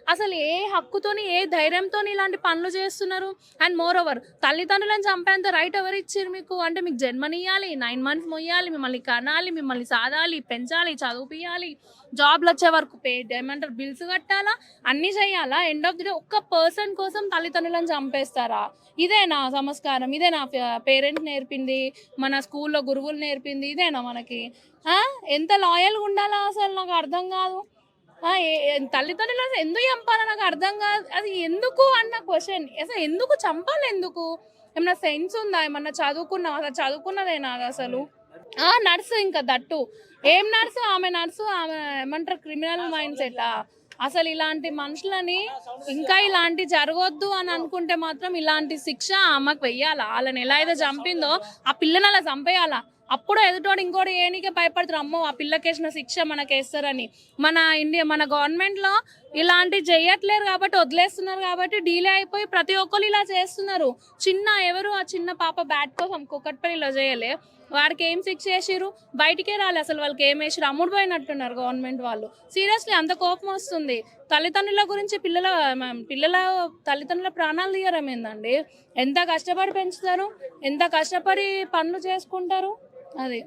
అసలు ఏ హక్కుతోని, ఏ ధైర్యంతోని ఇలాంటి పనులు చేస్తున్నారు? అండ్ మోర్ ఓవర్ తల్లిదండ్రులను చంపేంత రైట్ ఎవరిచ్చిర్రు మీకు? అంటే మీకు జన్మనియ్యాలి, 9 మంత్స్ మొయ్యాలి, మిమ్మల్ని కనాలి, మిమ్మల్ని సాదాలి, పెంచాలి, చదివిపియాలి, జాబ్‌లొచ్చే వరకు ఏమంటారు బిల్స్ కట్టాలా, అన్నీ చేయాలా? ఎండ్ ఆఫ్ ది డే ఒక్క పర్సన్ కోసం తల్లిదండ్రులను చంపేస్తారా? ఇదేనా సంస్కారం? ఇదేనా పేరెంట్స్ నేర్పింది? మన స్కూల్‌లో గురువులు నేర్పింది ఇదేనా మనకి? ఆ! ఎంత లాయల్‌గా ఉండాలా అసలు నాకు అర్థం కాదు. తల్లిదండ్రులను అసలు ఎందుకు చంపాలో నాకు అర్థం కాదు. అది ఎందుకు అన్న క్వెషన్. అసలు ఎందుకు చంపాలి ఎందుకు? ఏమన్నా సెన్స్ ఉందా? ఏమన్నా చదువుకున్నావా? అసలు చదువుకున్నదేనా అదసలు? నర్సు ఇంకా దట్టు. ఏం నర్సు? ఆమె నర్సు. ఆమె ఏమంటారు క్రిమినల్ మైండ్ సెట్టా? అసలు ఇలాంటి మనుషులని ఇంకా ఇలాంటివి జరగొద్దు అని అనుకుంటే మాత్రం ఇలాంటి శిక్ష ఆమెకు వెయ్యాలా? ఆళ్ళని ఎలా అయితే చంపిందో ఆ పిల్లని అలా చంపేయాలా? అప్పుడు ఎదుటోడు ఇంకోటి ఏయనీకే భయపడతారు. అమ్మో! ఆ పిల్లకేసిన శిక్ష మనకేస్తారని. మన గవర్నమెంట్‌లో ఇలాంటివి చెయ్యట్లేరు కాబట్టి, వదిలేస్తున్నారు కాబట్టి డీలే అయిపోయి ప్రతి ఒక్కళ్ళు ఇలా చేస్తున్నారు. ఆ చిన్న పాప బ్యాట్ కోసం కూకట్పల్లిలో చేయలే. వాడికి ఏం శిక్ష ఏసిర్రు? బయటికే రాలే అసలు వాళ్ళకేమేసిర్రు? అమ్ముడు పోయినట్టున్నారు గవర్నమెంట్ వాళ్ళు. సీరియస్‌లీ అంత కోపమొస్తుంది. తల్లిదండ్రుల గురించి పిల్లల తల్లిదండ్రుల ప్రాణాలు తీయడం ఏందండి? ఎంత కష్టపడి పెంచుతారు? ఎంత కష్టపడి పనులు చేసుకుంటారు? అది.